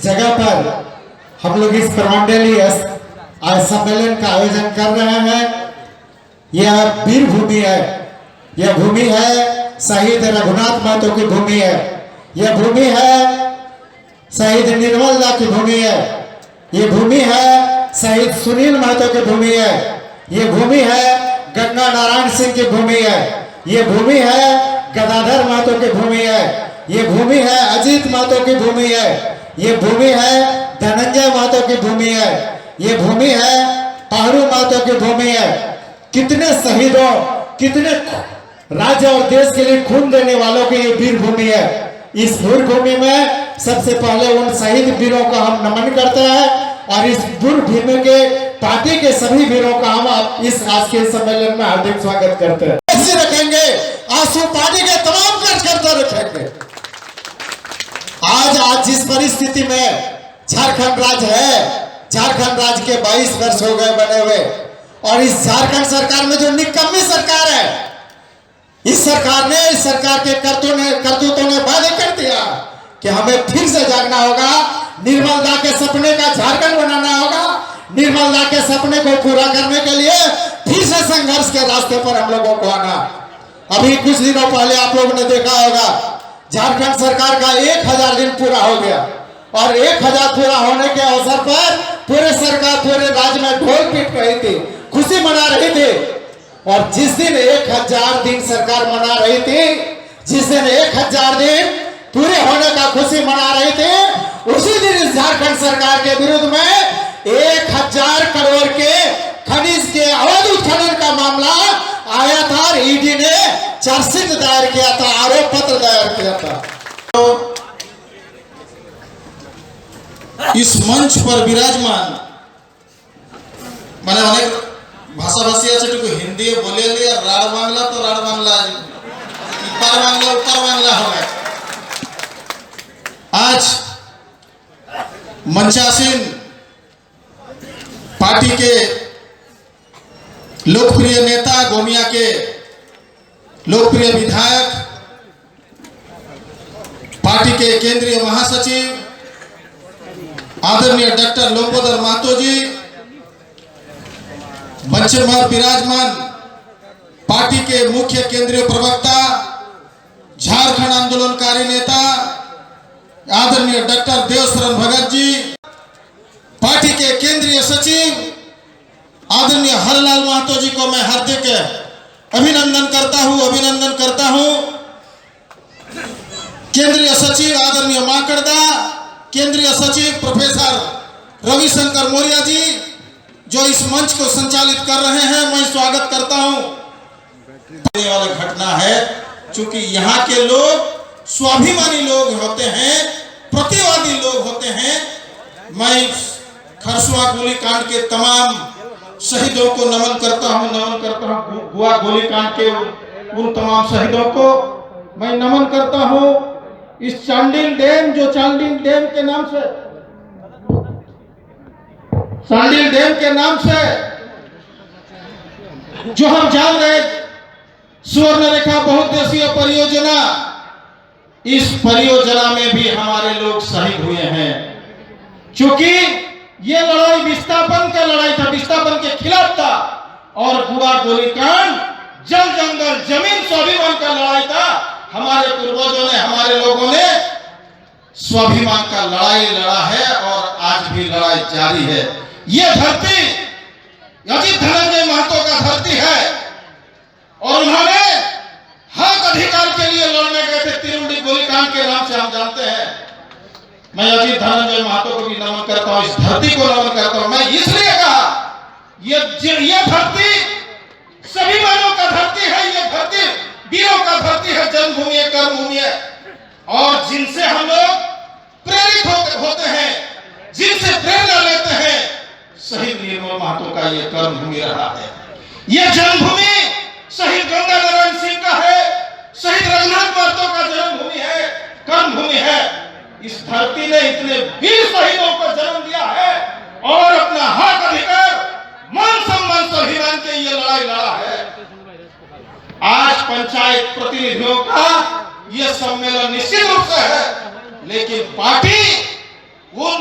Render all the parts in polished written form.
जगह पर हम लोग इस प्रमंडलीय आज सम्मेलन का आयोजन कर रहे हैं। यह वीर भूमि है, यह भूमि है शहीद रघुनाथ महतो की भूमि है, यह भूमि है शहीद निर्मल दा की भूमि है, ये भूमि है शहीद सुनील महतो की भूमि है, ये भूमि है गंगा नारायण सिंह की भूमि है, ये भूमि है गदाधर महतो की भूमि है, ये भूमि है अजीत महतो की भूमि है, ये भूमि है धनंजय महतो की भूमि है, ये भूमि है पहाड़ू महतो की भूमि है। कितने शहीदों, कितने राज्य और देश के लिए खून देने वालों की ये वीर भूमि है। इस वीर भूमि में सबसे पहले उन शहीद वीरों का हम नमन करते हैं और इस वीर भूमि के पार्टी के सभी वीरों का हम इस आज के सम्मेलन में हार्दिक स्वागत करते हैं। ऐसे रखेंगे आंसू पार्टी के तमाम कार्यकर्ता रखेंगे। आज जिस परिस्थिति में झारखंड राज्य है, झारखंड राज्य के 22 वर्ष हो गए बने हुए, और इस झारखंड सरकार में जो निकम्मी सरकार है, इस सरकार के करतूतों ने वादे कर दिया कि हमें फिर से जागना होगा, निर्मल दा के सपने का झारखंड बनाना होगा, निर्मल दा के सपने को पूरा करने के लिए फिर से संघर्ष के रास्ते पर हम लोगों को आना। अभी कुछ दिनों पहले आप लोगों ने देखा होगा झारखंड सरकार का 1000 दिन पूरा हो गया, और 1000 पूरा होने के अवसर पर पूरे सरकार पूरे राज्य में ढोल पीट रही थी, खुशी मना रही थी। और जिस दिन 1000 दिन सरकार मना रही थी, जिस दिन 1000 दिन पूरे होने का खुशी मना रही थी, उसी दिन इस झारखंड सरकार के विरुद्ध में 1000 करोड़ के खनिज के अवैध उत्खनन का मामला आया था और ईडी ने चार्जशीट दायर किया था, आरोप पत्र दायर किया था। तो इस मंच पर विराजमान মানে অনেক ভাষাভাষী আছে, একটু হিন্দি বলে আর রাঢ় বাংলা তো রাঢ় বাংলা, ইপার বাংলা উপার বাংলা হবে। आज मंचासीन पार्टी के लोकप्रिय नेता, गोमिया के लोकप्रिय विधायक, पार्टी के केंद्रीय महासचिव आदरणीय डॉक्टर लोम्बोदर महतो जी, मंच पर विराजमान पार्टी के मुख्य केंद्रीय प्रवक्ता, झारखंड आंदोलनकारी नेता आदरणीय डॉक्टर देवशरण भगत जी, पार्टी के केंद्रीय सचिव आदरणीय हरलाल महतो जी को मैं हार्दिक अभिनंदन करता हूं। केंद्रीय सचिव आदरणीय माकड़दा, केंद्रीय सचिव प्रोफेसर रविशंकर मौर्य जी जो इस मंच को संचालित कर रहे हैं, मैं स्वागत करता हूं। वाला घटना है, चूंकि यहाँ के लोग स्वाभिमानी लोग होते हैं, प्रतिवादी लोग होते हैं। मैं खरसुआ गोलीकांड के तमाम शहीदों को नमन करता हूं, गुआ गोलीकांड के उन तमाम शहीदों को मैं नमन करता हूं। इस चांडिल डैम, जो चांडिल डैम के नाम से, चांडिल डैम के नाम से जो हम जान रहे सुवर्ण रेखा बहुउद्देशीय परियोजना, इस परियोजना में भी हमारे लोग शहीद हुए हैं। क्योंकि ये लड़ाई विस्थापन का लड़ाई था, विस्थापन के खिलाफ था, और गुआ गोलीकांड जल जंगल जमीन स्वाभिमान का लड़ाई था। हमारे पूर्वजों ने, हमारे लोगों ने स्वाभिमान का लड़ाई लड़ा है और आज भी लड़ाई जारी है। ये धरती अजीत धनंजय महतो का धरती है, और उन्होंने हक अधिकार के लिए लड़ने गए थे। तिरुंडी गोलीकांड के नाम से हम जानते हैं। मैं अजीत धनंजय महतो को भी नमन करता हूं, इस धरती को नमन करता हूं। मैं इसलिए कहा ये धरती सभी मानव का धरती है, ये धरती वीरों का धरती है, जन्मभूमि है, कर्मभूमि है, और जिनसे हम लोग प्रेरित होते हैं, जिनसे प्रेरणा लेते हैं, शहीद निर्मल महतो का ये कर्मभूमि रहा है। ये जन्मभूमि शहीद गंगा नारायण सिंह का है, शहीद रघुनाथ महतो का जन्मभूमि है, कर्मभूमि है। इस धरती ने इतने वीर शहीदों को जन्म दिया है और अपना हक अधिकार, मान सम्मान स्वाभिमान के ये लड़ाई लड़ा है। आज पंचायत प्रतिनिधियों का ये सम्मेलन निश्चित रूप से है, लेकिन पार्टी उन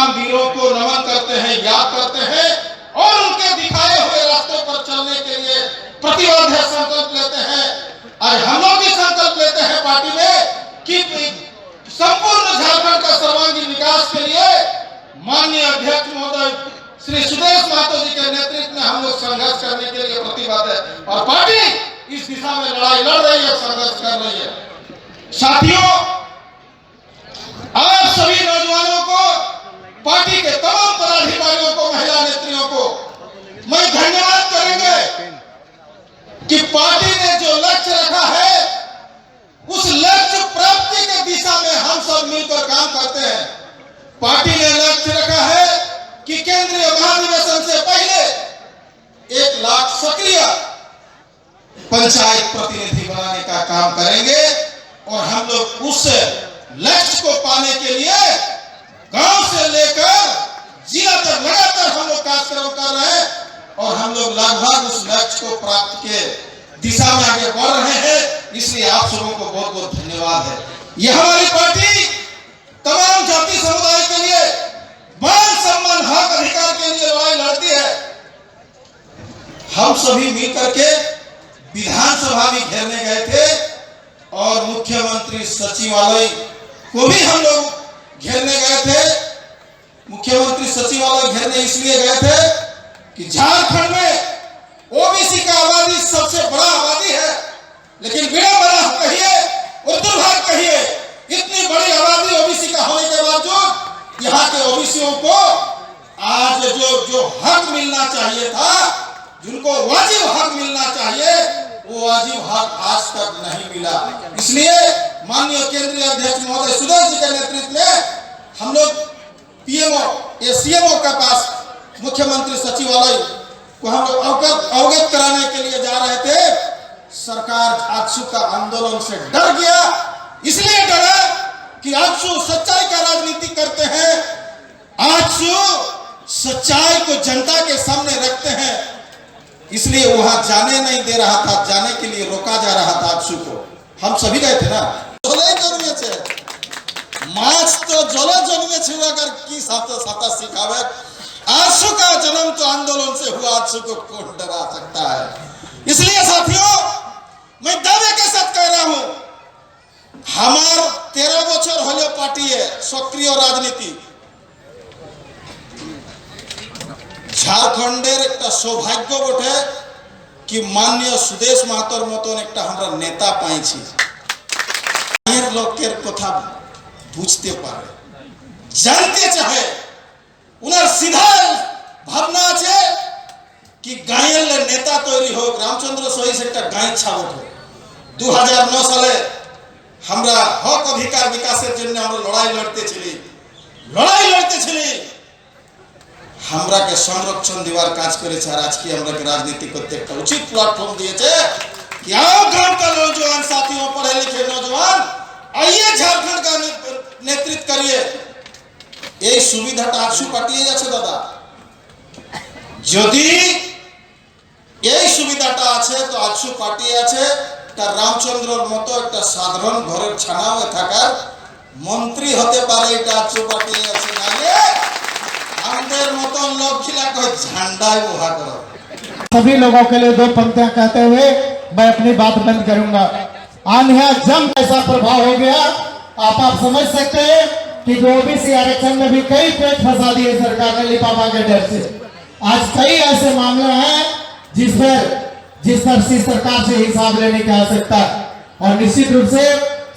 जवान वीरों को नमन करते हैं, याद करते हैं और उनके दिखाए हुए रास्ते पर चलने के लिए प्रतिबद्ध है, संकल्प लेते हैं। और हम लोग भी संकल्प लेते हैं पार्टी में कि संपूर्ण झारखंड का सर्वांगीण विकास के लिए माननीय अध्यक्ष महोदय श्री सुदेश महतो जी के नेतृत्व में हम लोग संघर्ष करने के लिए प्रतिबद्ध है और पार्टी इस दिशा में लड़ाई लड़ रही है, संघर्ष कर रही है। साथियों, आप सभी नौजवानों को, पार्टी के तमाम पदाधिकारियों को, महिला नेत्रियों को मैं धन्यवाद करेंगे कि पार्टी ने जो लक्ष्य रखा है उस लक्ष्य प्राप्ति के दिशा में हम सब मिलकर काम करते हैं। पार्टी ने लक्ष्य रखा है कि केंद्रीय महाधिवेशन से पहले 1 लाख सक्रिय पंचायत प्रतिनिधि बनाने का काम करेंगे और हम लोग उस लक्ष्य को पाने के लिए गांव से लेकर जिला तक लगातार हम लोग कार्यक्रम कर रहे हैं और हम लोग लगभग उस लक्ष्य को प्राप्त के दिशा में आगे बढ़ रहे हैं। इसलिए आप सबों को बहुत बहुत धन्यवाद है। यह हमारी पार्टी तमाम जाति समुदाय के लिए मान सम्मान हक अधिकार के लिए लड़ाई लड़ती है। हम सभी मिलकर के विधानसभा में घेरने गए थे और मुख्यमंत्री सचिवालय को भी हम लोग घेरने गए थे। मुख्यमंत्री सचिवालय घेरने इसलिए गए थे कि झारखंड में ओबीसी का आबादी सबसे बड़ा आबादी है, लेकिन विडंबना कहिए और दुर्भाग्य कहिए, इतनी बड़ी आबादी ओबीसी का होने के बावजूद यहाँ के ओबीसीओं को आज जो हक मिलना चाहिए था, जिनको वाजिब हक मिलना चाहिए, वो वाजिब हक आज तक नहीं मिला। इसलिए माननीय केंद्रीय अध्यक्ष महोदय सुदेश जी के नेतृत्व में हम लोग पीएमओ सीएमओ के पास मुख्यमंत्री सचिवालय को हम लोग अवगत कराने के लिए जा रहे थे। सरकार आजसू का आंदोलन से डर गया, इसलिए डरा कि आजसू सच्चाई का राजनीति करते हैं, आजसू सच्चाई को जनता के सामने रखते हैं, इसलिए वहां जाने नहीं दे रहा था, जाने के लिए रोका जा रहा था आजसू को। हम सभी गए थे ना, माछ तो जल जन्मे अगर की साता सिखावे, आजसू का जन्म तो आंदोलन से हुआ, आजसू को कौन डरा सकता है। इसलिए साथियों, मैं दावे के साथ कह रहा हूं, हमार 13 बछर हलो पार्टी है सक्रिय राजनीति। झारखंडेर एक सौभाग्य बटे कि माननीय सुदेश महतोर मतन एक हमरा नेता पाइछि, लोकेर कथा बुझते पारे, जानते चाहे, उनार सीधा भावना আছে कि गायेर नेता तैरी हो। रामचंद्र सहित एक गाय छावट हो। 2009 साले हमरा हक अधिकार विकासेर जन्य हमरा लड़ाई लड़ते छिली, हमरा के संरक्षण दीवार काज करे छे। आज की हमरा के राजनीति करते एक उचित प्लेटफॉर्म दिए कि आओ गांव का नौजवान साथियों, पढ़े लिखे नौजवान, आइए झारखंड का नेतृत्व करिए। এই সুবিধাটা আজসু পাঠিয়ে যাচ্ছে দাদা। যদি এই সুবিধাটা আছে তো আজসু পাঠিয়ে আছে, তার রামচন্দ্রর মতো একটা সাধারণ ঘরের ছানা হয়ে থাকার মন্ত্রী হতে পারে, এটা আজসু পাঠিয়ে আছে। নালে আমাদের মতো লোকগুলা কই ঝান্ডায় উহা করে। सभी लोगों के लिए 2 पंक्तियां कहते हुए मैं अपनी बात बंद करूंगा। आंधिया जम ऐसा प्रभाव हो गया, आप समझ सकते हैं कि जो ओबीसी आरक्षण में भी कई पेट फंसा दिए सरकार ने लिफाफा के डर से। आज कई ऐसे मामले हैं जिस पर सरकार से हिसाब लेने की आवश्यकता है और निश्चित रूप से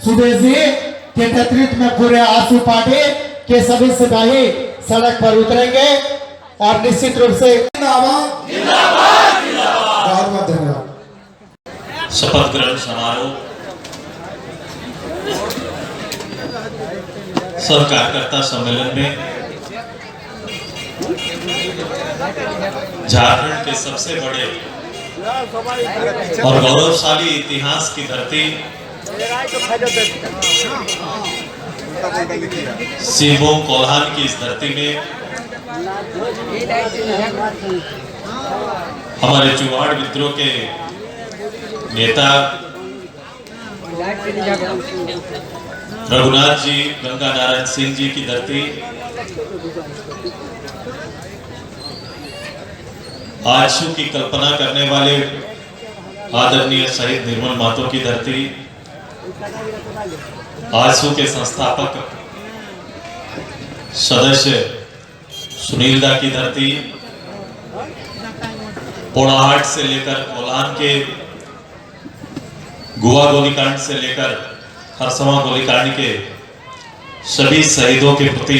सुदेश जी के नेतृत्व में पूरे आजसू पार्टी के सभी सिपाही सड़क पर उतरेंगे और निश्चित रूप से शपथ ग्रहण समारोह सह कार्यकर्ता सम्मेलन में झारखंड के सबसे बड़े और गौरवशाली इतिहास की धरती सिंहभूम कोल्हान की इस धरती में हमारे चुवाड़ विद्रोह के नेता रघुनाथ जी, गंगा नारायण सिंह जी की धरती, आजसू की कल्पना करने वाले आदरणीय शहीद निर्मल महतो की धरती, आजसू के संस्थापक सदस्य सुनील दा की धरती, पोड़ाहाट से लेकर कोल्हान के गोवा गोलीकांड से लेकर खरसवां गोलीकांड के सभी शहीदों के प्रति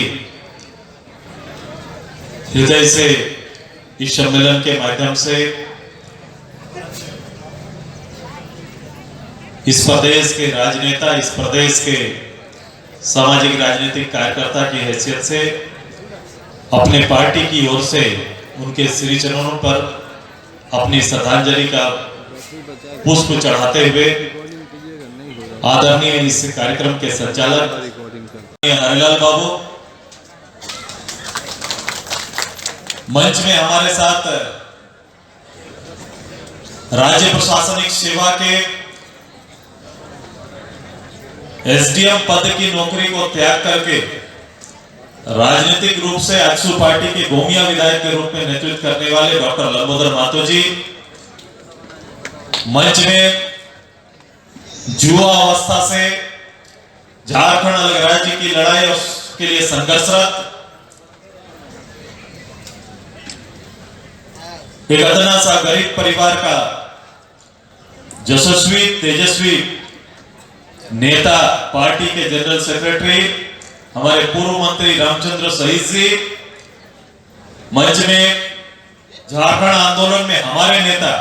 हृदय से इस सम्मेलन के माध्यम से इस प्रदेश के राजनेता, इस प्रदेश के सामाजिक राजनीतिक कार्यकर्ता की हैसियत से अपने पार्टी की ओर से उनके श्री चरणों पर अपनी श्रद्धांजलि का पुष्प चढ़ाते हुए आदरणीय इस कार्यक्रम के संचालक हरिलाल बाबू, मंच में हमारे साथ राज्य प्रशासनिक सेवा के एसडीएम पद की नौकरी को त्याग करके राजनीतिक रूप से आजसू पार्टी के गोमिया विधायक के रूप में नेतृत्व करने वाले डॉक्टर लंबोदर महतो जी, मंच में युवा अवस्था से झारखंड अलग राज्य की लड़ाई और के लिए संघर्षरत एक अदना सा गरीब परिवार का यशस्वी तेजस्वी नेता, पार्टी के जनरल सेक्रेटरी हमारे पूर्व मंत्री रामचंद्र शहीद जी, मंच में झारखंड आंदोलन में हमारे नेता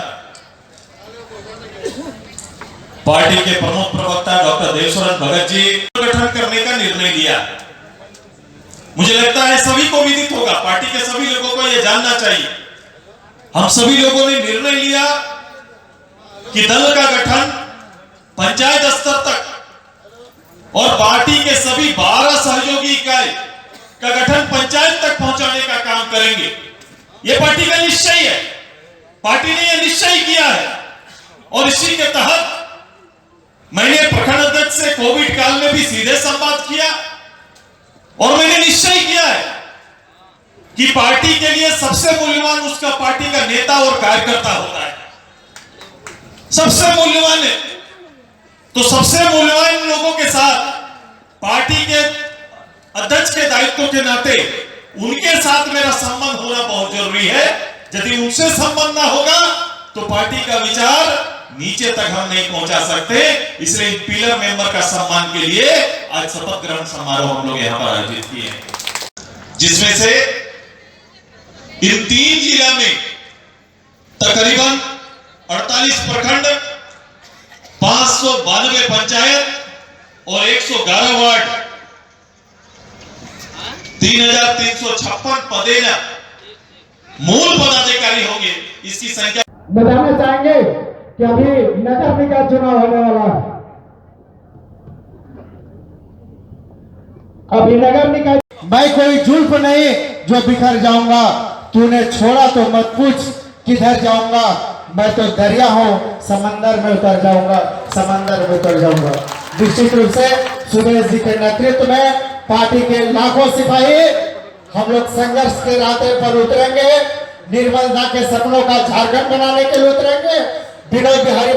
पार्टी के प्रमुख प्रवक्ता डॉक्टर देवशरण भगत जी गठन करने का निर्णय लिया। मुझे लगता है सभी को विदित होगा, पार्टी के सभी लोगों को यह जानना चाहिए, हम सभी लोगों ने निर्णय लिया कि दल का गठन पंचायत स्तर तक और पार्टी के सभी 12 सहयोगी इकाई का गठन पंचायत तक पहुंचाने का काम करेंगे। यह पार्टी का निश्चय है, पार्टी ने यह निश्चय किया है और इसी के तहत मैंने प्रखंड अध्यक्ष से कोविड काल में भी सीधे संवाद किया और मैंने निश्चय किया है कि पार्टी के लिए सबसे मूल्यवान उसका पार्टी का नेता और कार्यकर्ता होता है, सबसे मूल्यवान है। तो सबसे मूल्यवान लोगों के साथ पार्टी के अध्यक्ष के दायित्व के नाते उनके साथ मेरा संबंध होना बहुत जरूरी है। यदि उनसे संबंध ना होगा तो पार्टी का विचार नीचे तक हम नहीं पहुंचा सकते। इसलिए इन पिलर मेंबर का सम्मान के लिए आज शपथ ग्रहण समारोह हम लोग यहाँ पर आयोजित किए, जिसमें से इन 3 जिला में तकरीबन 48 प्रखंड, 592 पंचायत और 111 वार्ड, 3356 पदेना मूल पदाधिकारी होंगे। इसकी संख्या बताना चाहेंगे कि अभी नगर निकाय चुनाव होने वाला है। अभी नगर निकाय, मैं कोई जुल्फ नहीं जो बिखर जाऊंगा, तूने छोड़ा तो मत पूछ किधर जाऊंगा, मैं तो दरिया हूं, समंदर में उतर जाऊंगा, समंदर में उतर जाऊंगा। निश्चित रूप से सुरेश जी के नेतृत्व में पार्टी के लाखों सिपाही हम लोग संघर्ष के रास्ते पर उतरेंगे, निर्मल दा के सपनों का झारखंड बनाने के लिए उतरेंगे, विनोद बिहारी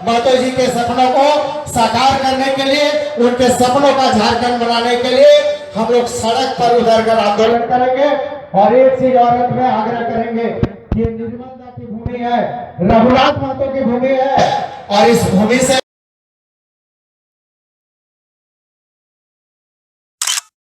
महतो जी के सपनों को साकार करने के लिए, उनके सपनों का झारखंड बनाने के लिए हम लोग सड़क पर उतरकर आंदोलन करेंगे। और एक चीज और अंत में आग्रह करेंगे, ये निर्मल दा की भूमि है, रघुनाथ महतो की भूमि है और इस भूमि से